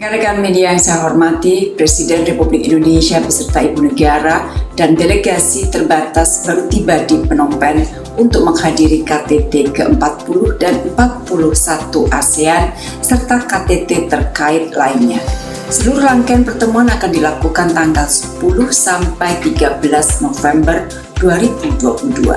Rekan-rekan media yang saya hormati, Presiden Republik Indonesia beserta Ibu Negara dan delegasi terbatas baru tiba di Phnom Penh untuk menghadiri KTT ke-40 dan 41 ASEAN serta KTT terkait lainnya. Seluruh rangkaian pertemuan akan dilakukan tanggal 10 sampai 13 November 2022.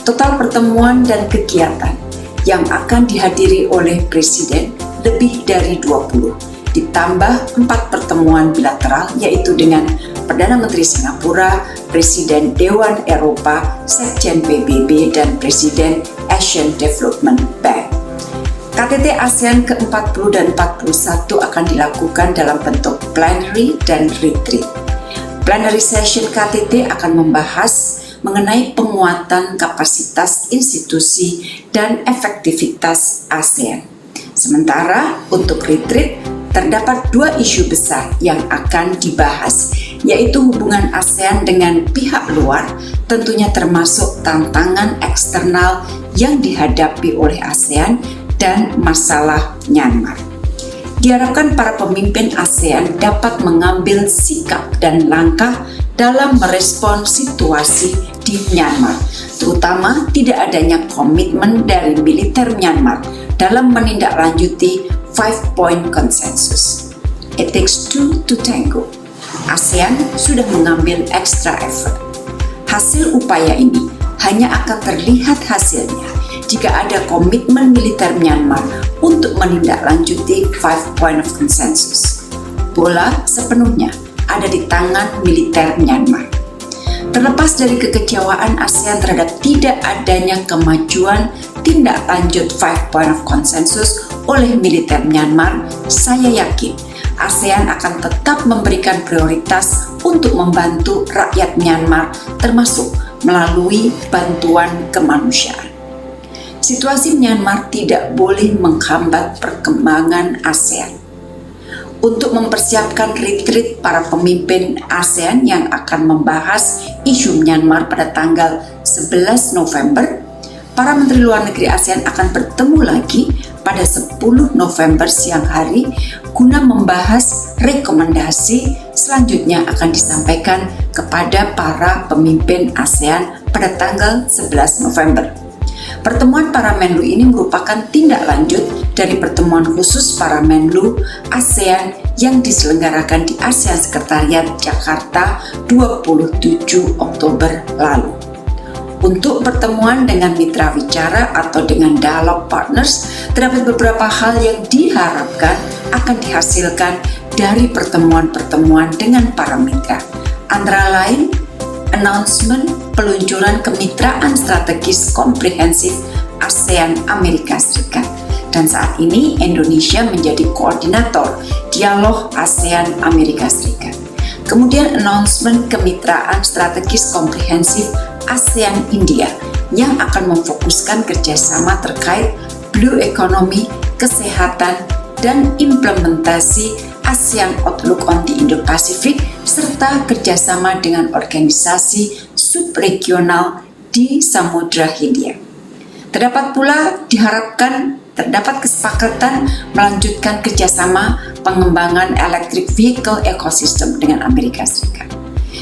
Total pertemuan dan kegiatan yang akan dihadiri oleh Presiden lebih dari 20. Ditambah 4 pertemuan bilateral, yaitu dengan Perdana Menteri Singapura, Presiden Dewan Eropa, Sekjen PBB, dan Presiden Asian Development Bank. KTT ASEAN ke-40 dan 41 akan dilakukan dalam bentuk plenary dan retreat. Plenary session KTT akan membahas mengenai penguatan kapasitas institusi dan efektivitas ASEAN. Sementara untuk retreat, terdapat 2 isu besar yang akan dibahas, yaitu hubungan ASEAN dengan pihak luar, tentunya termasuk tantangan eksternal yang dihadapi oleh ASEAN dan masalah Myanmar. Diharapkan para pemimpin ASEAN dapat mengambil sikap dan langkah dalam merespon situasi di Myanmar, terutama tidak adanya komitmen dari militer Myanmar dalam menindaklanjuti 5-point consensus. It takes 2 to tango. ASEAN sudah mengambil extra effort. Hasil upaya ini hanya akan terlihat hasilnya jika ada komitmen militer Myanmar untuk menindaklanjuti 5-point of consensus. Bola sepenuhnya ada di tangan militer Myanmar. Terlepas dari kekecewaan ASEAN terhadap tidak adanya kemajuan tindak lanjut 5-point of consensus oleh militer Myanmar, saya yakin ASEAN akan tetap memberikan prioritas untuk membantu rakyat Myanmar, termasuk melalui bantuan kemanusiaan. Situasi Myanmar tidak boleh menghambat perkembangan ASEAN. Untuk mempersiapkan retreat para pemimpin ASEAN yang akan membahas isu Myanmar pada tanggal 11 November, para Menteri Luar Negeri ASEAN akan bertemu lagi pada 10 November siang hari guna membahas rekomendasi selanjutnya akan disampaikan kepada para pemimpin ASEAN pada tanggal 11 November. Pertemuan para Menlu ini merupakan tindak lanjut dari pertemuan khusus para Menlu ASEAN yang diselenggarakan di ASEAN Sekretariat Jakarta 27 Oktober lalu. Untuk pertemuan dengan mitra bicara atau dengan dialog partners, terdapat beberapa hal yang diharapkan akan dihasilkan dari pertemuan-pertemuan dengan para mitra. Antara lain, announcement peluncuran kemitraan strategis komprehensif ASEAN Amerika Serikat. Dan saat ini Indonesia menjadi koordinator dialog ASEAN Amerika Serikat. Kemudian announcement kemitraan strategis komprehensif ASEAN India yang akan memfokuskan kerjasama terkait blue economy, kesehatan, dan implementasi ASEAN Outlook on the Indo-Pacific serta kerjasama dengan organisasi subregional di Samudra Hindia. Terdapat pula diharapkan terdapat kesepakatan melanjutkan kerjasama pengembangan electric vehicle ecosystem dengan Amerika Serikat.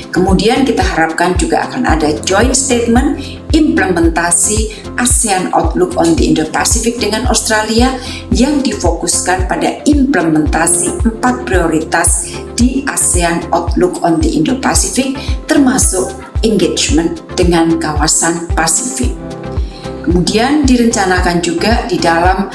Kemudian kita harapkan juga akan ada joint statement implementasi ASEAN Outlook on the Indo-Pacific dengan Australia yang difokuskan pada implementasi 4 prioritas di ASEAN Outlook on the Indo-Pacific, termasuk engagement dengan kawasan Pasifik. Kemudian direncanakan juga di dalam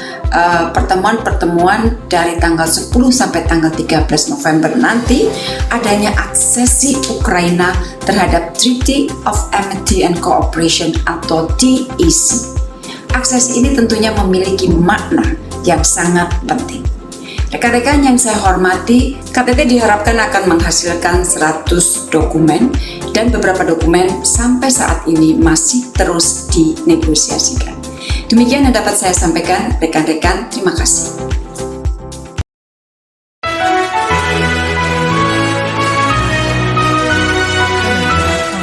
pertemuan-pertemuan dari tanggal 10 sampai tanggal 13 November nanti adanya aksesi Ukraina terhadap Treaty of Amity and Cooperation atau TEC. Aksesi ini tentunya memiliki makna yang sangat penting. Rekan-rekan yang saya hormati, KTT diharapkan akan menghasilkan 100 dokumen dan beberapa dokumen sampai saat ini masih terus dinegosiasikan. Demikian yang dapat saya sampaikan, rekan-rekan. Terima kasih.